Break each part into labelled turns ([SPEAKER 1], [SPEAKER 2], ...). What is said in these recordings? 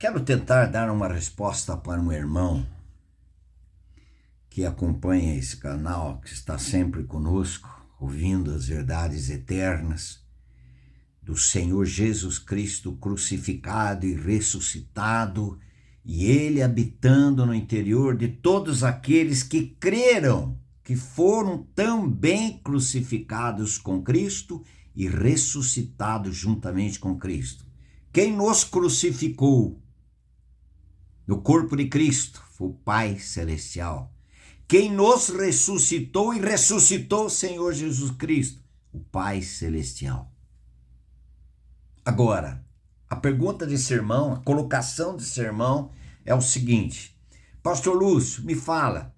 [SPEAKER 1] Quero tentar dar uma resposta para um irmão que acompanha esse canal, que está sempre conosco, ouvindo as verdades eternas do Senhor Jesus Cristo crucificado e ressuscitado, e Ele habitando no interior de todos aqueles que creram que foram também crucificados com Cristo e ressuscitados juntamente com Cristo. Quem nos crucificou no corpo de Cristo foi o Pai Celestial. Quem nos ressuscitou e ressuscitou o Senhor Jesus Cristo, o Pai Celestial. Agora, a pergunta de sermão, a colocação de sermão é o seguinte: Pastor Lúcio, me fala,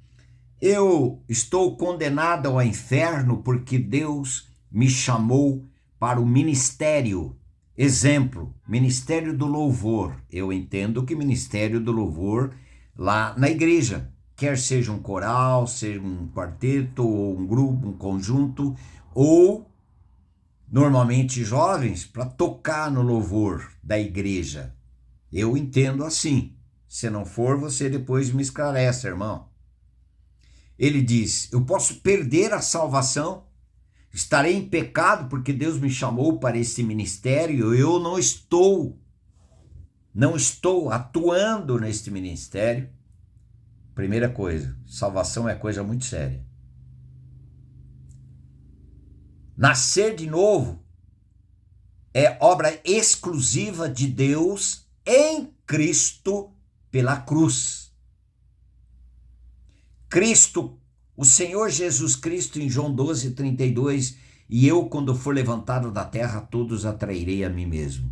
[SPEAKER 1] eu estou condenado ao inferno porque Deus me chamou para o ministério. Exemplo, ministério do louvor. Eu entendo que ministério do louvor lá na igreja, quer seja um coral, seja um quarteto, ou um grupo, um conjunto, ou normalmente jovens, para tocar no louvor da igreja. Eu entendo assim. Se não for, você depois me esclarece, irmão. Ele diz: eu posso perder a salvação? Estarei em pecado porque Deus me chamou para esse ministério? Eu não estou atuando neste ministério. Primeira coisa, salvação é coisa muito séria. Nascer de novo é obra exclusiva de Deus em Cristo pela cruz. Cristo, o Senhor Jesus Cristo, em João 12:32, e eu, quando for levantado da terra, todos atrairei a mim mesmo.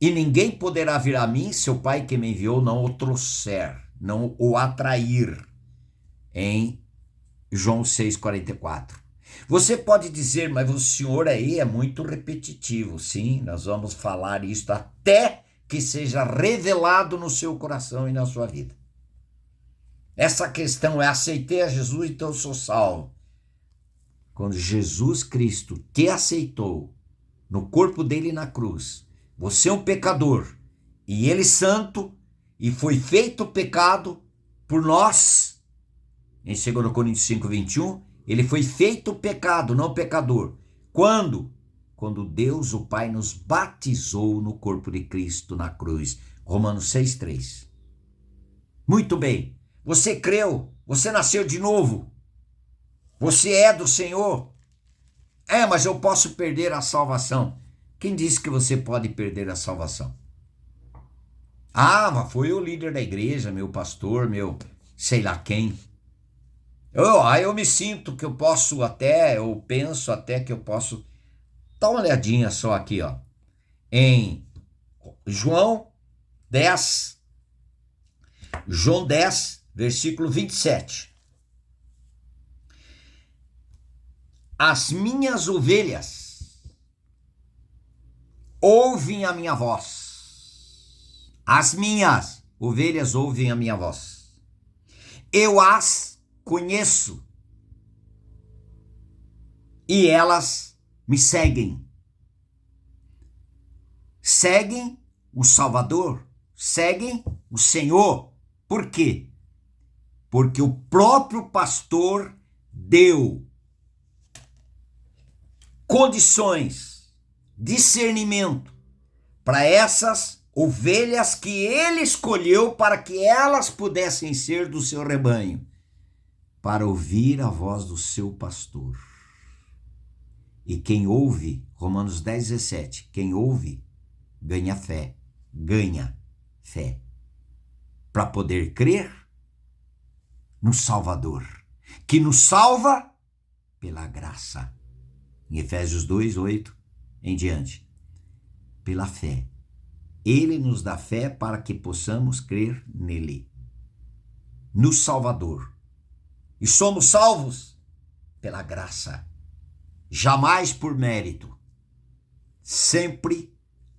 [SPEAKER 1] E ninguém poderá vir a mim se o Pai que me enviou não o trouxer, não o atrair, em João 6:44. Você pode dizer, mas o senhor aí é muito repetitivo. Sim, nós vamos falar isso até que seja revelado no seu coração e na sua vida. Essa questão é: aceitei a Jesus, então eu sou salvo. Quando Jesus Cristo te aceitou no corpo dele na cruz, você é um pecador e ele santo, e foi feito pecado por nós. Em 2 Coríntios 5:21, ele foi feito pecado, não pecador. Quando? Quando Deus, o Pai, nos batizou no corpo de Cristo na cruz. Romanos 6:3. Muito bem. Você creu, você nasceu de novo, você é do Senhor. Mas eu posso perder a salvação. Quem disse que você pode perder a salvação? Mas foi o líder da igreja, meu pastor, meu sei lá quem. Eu me sinto que eu posso até, eu penso até que eu posso. Dá uma olhadinha só aqui, ó. Em João 10, versículo 27. As minhas ovelhas ouvem a minha voz. As minhas ovelhas ouvem a minha voz. Eu as conheço e elas me seguem. Seguem o Salvador, seguem o Senhor. Por quê? Porque o próprio pastor deu condições, discernimento para essas ovelhas que ele escolheu para que elas pudessem ser do seu rebanho, para ouvir a voz do seu pastor. E quem ouve, Romanos 10:17, quem ouve ganha fé, para poder crer no Salvador, que nos salva pela graça. Em Efésios 2:8 em diante, pela fé. Ele nos dá fé para que possamos crer nele, no Salvador. E somos salvos pela graça, jamais por mérito, sempre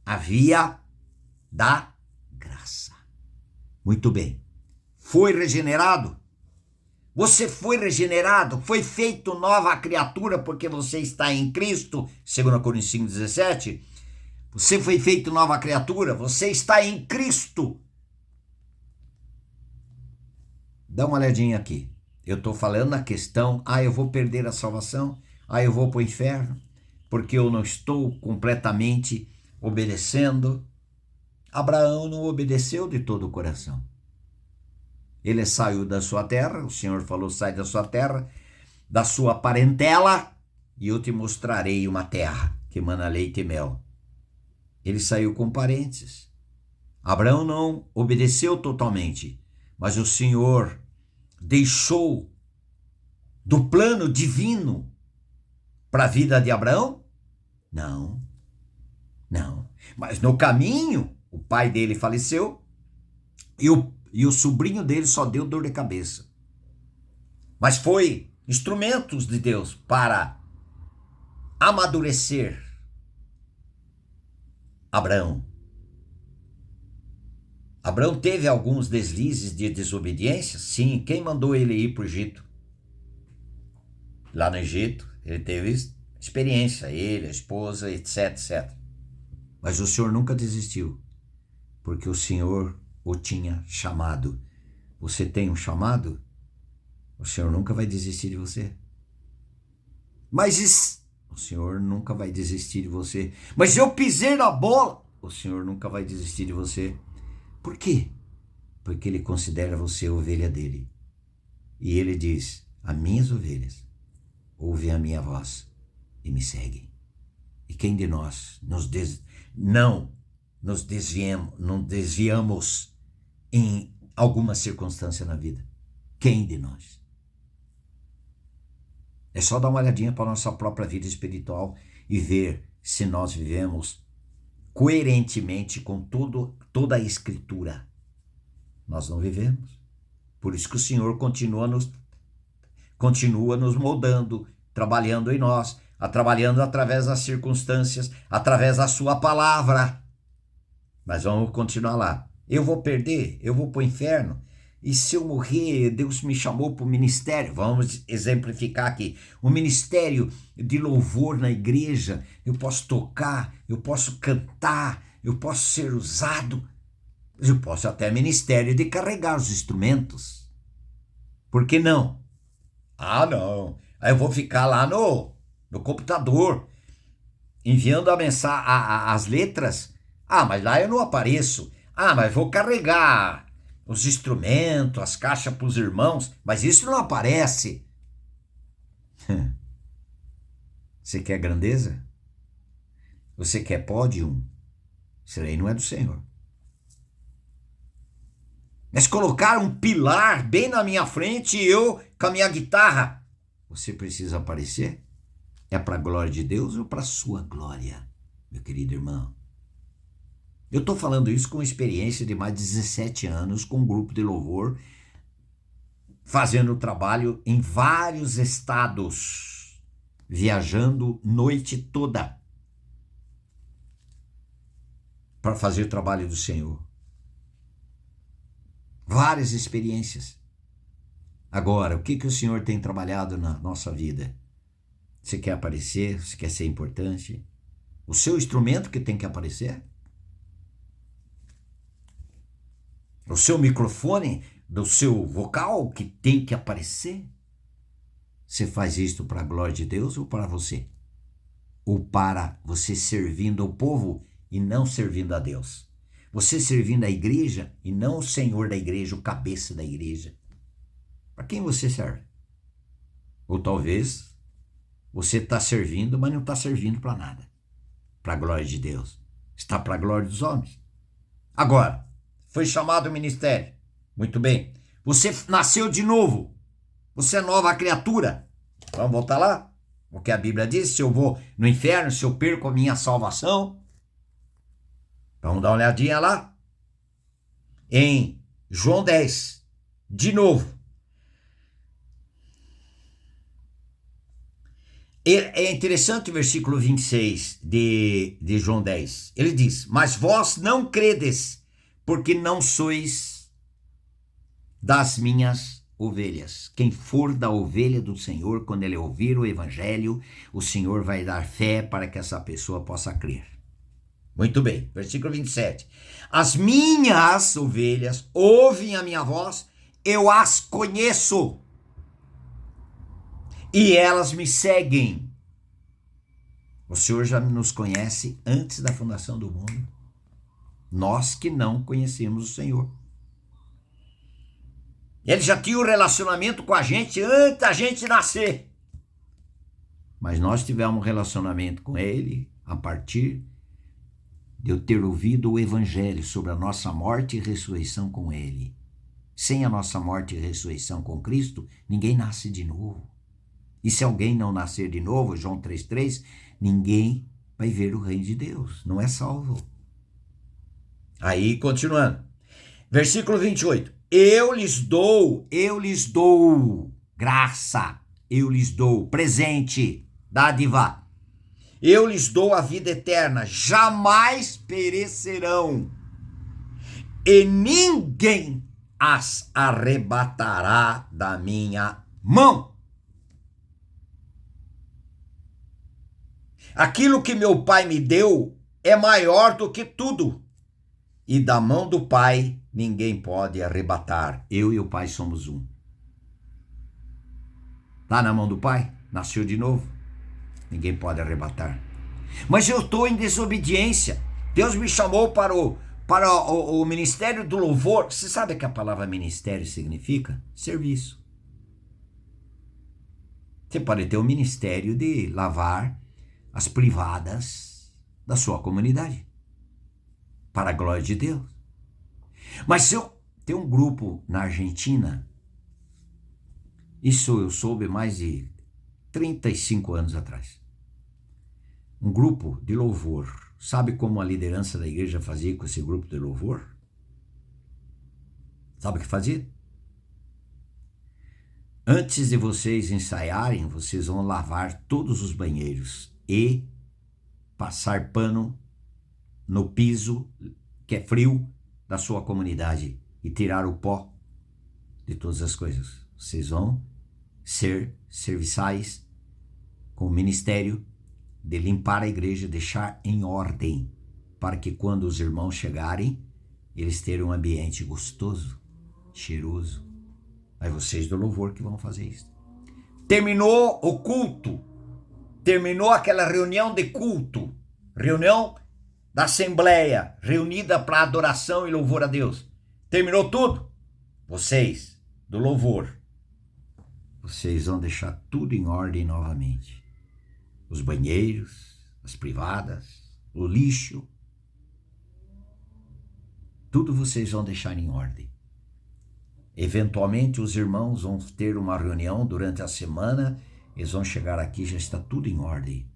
[SPEAKER 1] a via da graça. Muito bem. Foi regenerado? Você foi regenerado? Foi feito nova criatura porque você está em Cristo? 2 Coríntios 5:17. Você foi feito nova criatura, você está em Cristo. Dá uma olhadinha aqui. Eu estou falando na questão, eu vou perder a salvação, eu vou para o inferno, porque eu não estou completamente obedecendo. Abraão não obedeceu de todo o coração. Ele saiu da sua terra, o Senhor falou, sai da sua terra, da sua parentela, e eu te mostrarei uma terra que emana leite e mel. Ele saiu com parentes. Abraão não obedeceu totalmente, mas o Senhor deixou do plano divino para a vida de Abraão? Não. Mas no caminho, o pai dele faleceu e o sobrinho dele só deu dor de cabeça. Mas foi instrumentos de Deus para amadurecer Abraão. Abraão teve alguns deslizes de desobediência? Sim. Quem mandou ele ir para o Egito? Lá no Egito, ele teve experiência, ele, a esposa, etc. Mas o Senhor nunca desistiu, porque o Senhor o tinha chamado. Você tem um chamado? O Senhor nunca vai desistir de você. Mas o Senhor nunca vai desistir de você. Mas eu pisei na bola. O Senhor nunca vai desistir de você. Por quê? Porque Ele considera você ovelha dele. E Ele diz, as minhas ovelhas ouvem a minha voz e me seguem. E quem de nós não nos desviamos em alguma circunstância na vida? Quem de nós? É só dar uma olhadinha para a nossa própria vida espiritual e ver se nós vivemos coerentemente com toda a Escritura. Nós não vivemos. Por isso que o Senhor continua nos moldando, trabalhando em nós, trabalhando através das circunstâncias, através da sua palavra. Mas vamos continuar lá. Eu vou perder? Eu vou para o inferno? E se eu morrer, Deus me chamou para o ministério? Vamos exemplificar aqui. O ministério de louvor na igreja, eu posso tocar, eu posso cantar, eu posso ser usado, eu posso até ministério de carregar os instrumentos. Por que não? Não. Aí eu vou ficar lá no computador, enviando as letras. Mas lá eu não apareço. Mas vou carregar os instrumentos, as caixas para os irmãos, mas isso não aparece. Você quer grandeza? Você quer pódio? Isso aí não é do Senhor. Mas colocar um pilar bem na minha frente e eu com a minha guitarra. Você precisa aparecer? É para a glória de Deus ou para a sua glória, meu querido irmão? Eu estou falando isso com experiência de mais de 17 anos, com um grupo de louvor, fazendo trabalho em vários estados, viajando noite toda para fazer o trabalho do Senhor. Várias experiências. Agora, o que o Senhor tem trabalhado na nossa vida? Você quer aparecer? Você quer ser importante? O seu instrumento que tem que aparecer? O seu microfone do seu vocal que tem que aparecer? Você faz isto para a glória de Deus ou para você? Ou para você servindo o povo e não servindo a Deus? Você servindo a igreja e não o Senhor da igreja, o cabeça da igreja? Para quem você serve? Ou talvez você está servindo, mas não está servindo para nada. Para a glória de Deus. Está para a glória dos homens. Agora, foi chamado ao ministério. Muito bem. Você nasceu de novo. Você é nova criatura. Vamos voltar lá? O que a Bíblia diz? Se eu vou no inferno, se eu perco a minha salvação. Vamos dar uma olhadinha lá. Em João 10. De novo. É interessante o versículo 26 de João 10. Ele diz, mas vós não credes, porque não sois das minhas ovelhas. Quem for da ovelha do Senhor, quando ele ouvir o evangelho, o Senhor vai dar fé para que essa pessoa possa crer. Muito bem, versículo 27. As minhas ovelhas ouvem a minha voz, eu as conheço e elas me seguem. O Senhor já nos conhece antes da fundação do mundo. Nós que não conhecemos o Senhor. Ele já tinha um relacionamento com a gente antes da gente nascer. Mas nós tivemos um relacionamento com Ele a partir de eu ter ouvido o Evangelho sobre a nossa morte e ressurreição com Ele. Sem a nossa morte e ressurreição com Cristo, ninguém nasce de novo. E se alguém não nascer de novo, João 3,3, ninguém vai ver o reino de Deus, não é salvo. Aí, continuando. Versículo 28. Eu lhes dou graça, eu lhes dou presente, dádiva. Eu lhes dou a vida eterna, jamais perecerão, e ninguém as arrebatará da minha mão. Aquilo que meu Pai me deu é maior do que tudo, e da mão do Pai ninguém pode arrebatar. Eu e o Pai somos um. Está na mão do Pai? Nasceu de novo? Ninguém pode arrebatar. Mas eu estou em desobediência. Deus me chamou para o ministério do louvor. Você sabe o que a palavra ministério significa? Serviço. Você pode ter o ministério de lavar as privadas da sua comunidade, para a glória de Deus. Mas se eu tenho um grupo na Argentina, isso eu soube mais de 35 anos atrás. Um grupo de louvor. Sabe como a liderança da igreja fazia com esse grupo de louvor? Sabe o que fazia? Antes de vocês ensaiarem, vocês vão lavar todos os banheiros e passar pano no piso, que é frio, da sua comunidade e tirar o pó de todas as coisas. Vocês vão ser serviçais com o ministério de limpar a igreja, deixar em ordem, para que quando os irmãos chegarem, eles terem um ambiente gostoso, cheiroso. É vocês do louvor que vão fazer isso. Terminou o culto, terminou aquela reunião de culto, reunião da assembleia, reunida para adoração e louvor a Deus. Terminou tudo? Vocês do louvor, vocês vão deixar tudo em ordem novamente. Os banheiros, as privadas, o lixo, tudo vocês vão deixar em ordem. Eventualmente os irmãos vão ter uma reunião durante a semana, eles vão chegar aqui, já está tudo em ordem.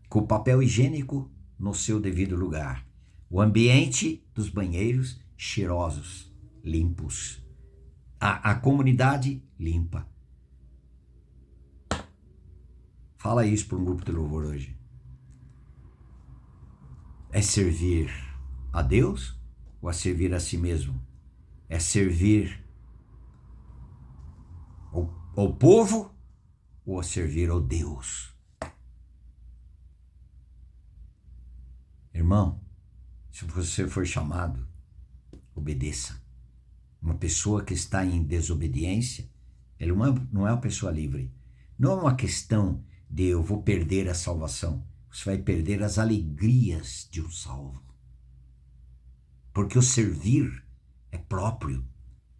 [SPEAKER 1] Com papel higiênico no seu devido lugar. O ambiente dos banheiros cheirosos, limpos. A comunidade limpa. Fala isso para um grupo de louvor hoje. É servir a Deus ou a servir a si mesmo? É servir ao povo ou a servir ao Deus? Irmão, se você for chamado, obedeça. Uma pessoa que está em desobediência, ele não é uma pessoa livre. Não é uma questão de eu vou perder a salvação. Você vai perder as alegrias de um salvo. Porque o servir é próprio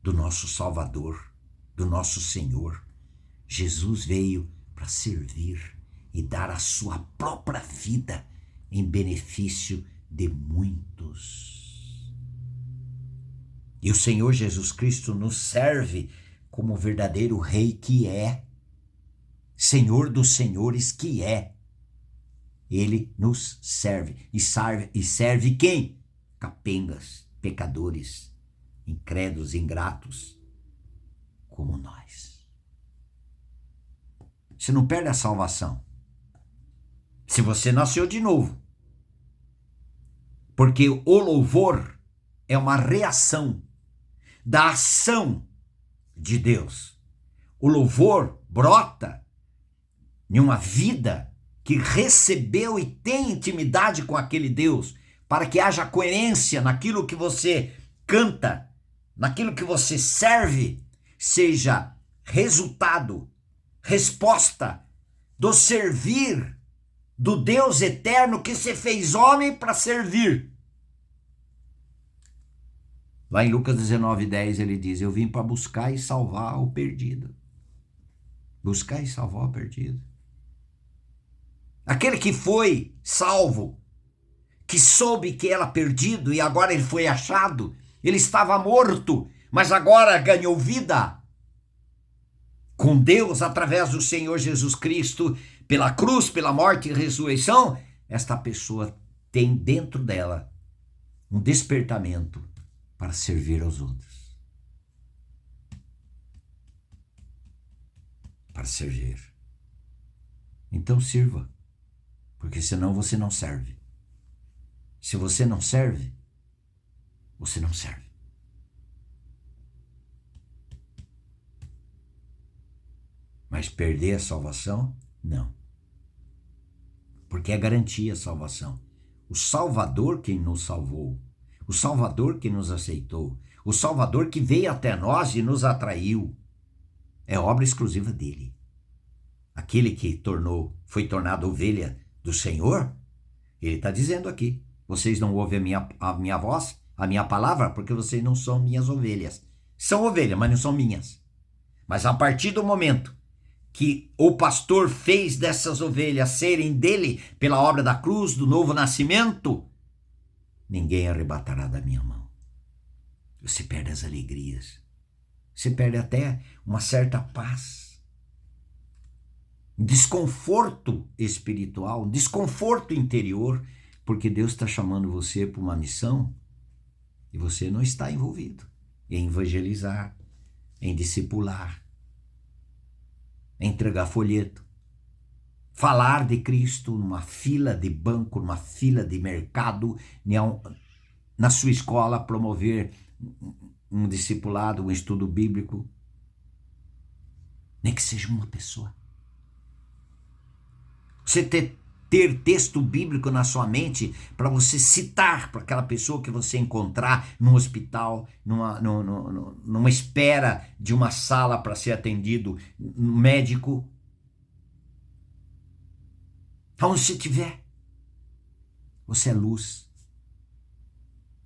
[SPEAKER 1] do nosso Salvador, do nosso Senhor. Jesus veio para servir e dar a sua própria vida em benefício de muitos. E o Senhor Jesus Cristo nos serve como o verdadeiro Rei que é, Senhor dos senhores que é. Ele nos serve. E serve quem? Capengas, pecadores, incrédulos, ingratos, como nós. Você não perde a salvação se você nasceu de novo. Porque o louvor é uma reação da ação de Deus. O louvor brota em uma vida que recebeu e tem intimidade com aquele Deus, para que haja coerência naquilo que você canta, naquilo que você serve, seja resultado, resposta do servir do Deus eterno que se fez homem para servir. Lá em Lucas 19:10 ele diz: eu vim para buscar e salvar o perdido. Buscar e salvar o perdido. Aquele que foi salvo, que soube que era perdido e agora ele foi achado, ele estava morto, mas agora ganhou vida com Deus através do Senhor Jesus Cristo, pela cruz, pela morte e ressurreição. Esta pessoa tem dentro dela um despertamento para servir aos outros. Para servir. Então sirva, porque senão você não serve. Se você não serve, você não serve. Mas perder a salvação, não. Porque é garantia a salvação. O Salvador quem nos salvou, o Salvador que nos aceitou, o Salvador que veio até nós e nos atraiu, é obra exclusiva dele. Aquele que foi tornado ovelha do Senhor, ele está dizendo aqui: vocês não ouvem a minha voz, a minha palavra, porque vocês não são minhas ovelhas. São ovelhas, mas não são minhas. Mas a partir do momento que o pastor fez dessas ovelhas serem dele pela obra da cruz, do novo nascimento, ninguém arrebatará da minha mão. Você perde as alegrias. Você perde até uma certa paz. Desconforto espiritual, desconforto interior, porque Deus está chamando você para uma missão e você não está envolvido em evangelizar, em discipular, em entregar folheto, falar de Cristo numa fila de banco, numa fila de mercado, na sua escola, promover um discipulado, um estudo bíblico, nem que seja uma pessoa. Você ter texto bíblico na sua mente para você citar para aquela pessoa que você encontrar no hospital, numa espera de uma sala para ser atendido, médico. Aonde você estiver, você é luz.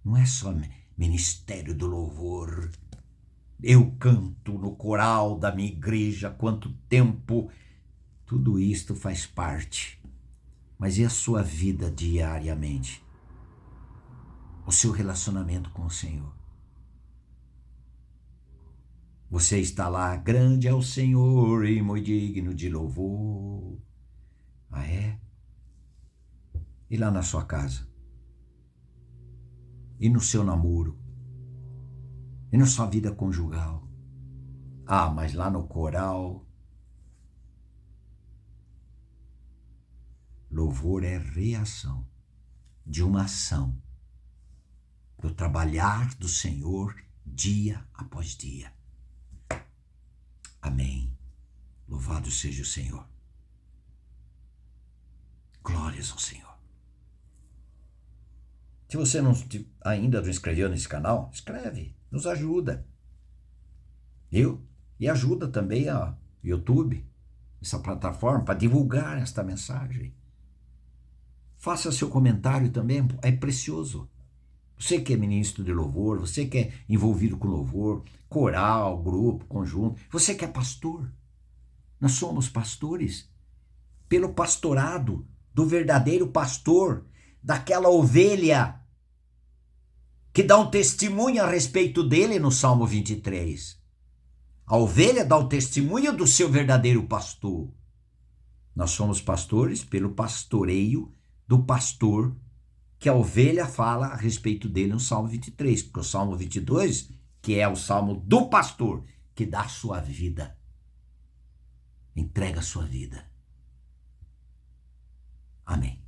[SPEAKER 1] Não é só ministério do louvor. Eu canto no coral da minha igreja há quanto tempo. Tudo isto faz parte. Mas e a sua vida diariamente? O seu relacionamento com o Senhor? Você está lá: grande é o Senhor e muito digno de louvor. Ah, é? E lá na sua casa? E no seu namoro? E na sua vida conjugal? Ah, mas lá no coral... Louvor é reação de uma ação, do trabalhar do Senhor dia após dia. Amém. Louvado seja o Senhor. Glórias ao Senhor. Se você ainda não inscreveu nesse canal, inscreve, nos ajuda. E ajuda também a YouTube, essa plataforma, para divulgar esta mensagem. Faça seu comentário também, é precioso. Você que é ministro de louvor, você que é envolvido com louvor, coral, grupo, conjunto, você que é pastor. Nós somos pastores pelo pastorado do verdadeiro pastor, daquela ovelha que dá um testemunho a respeito dele no Salmo 23. A ovelha dá o testemunho do seu verdadeiro pastor. Nós somos pastores pelo pastoreio do pastor, que a ovelha fala a respeito dele no Salmo 23, porque o Salmo 22, que é o Salmo do pastor, que dá a sua vida, entrega a sua vida. Amém.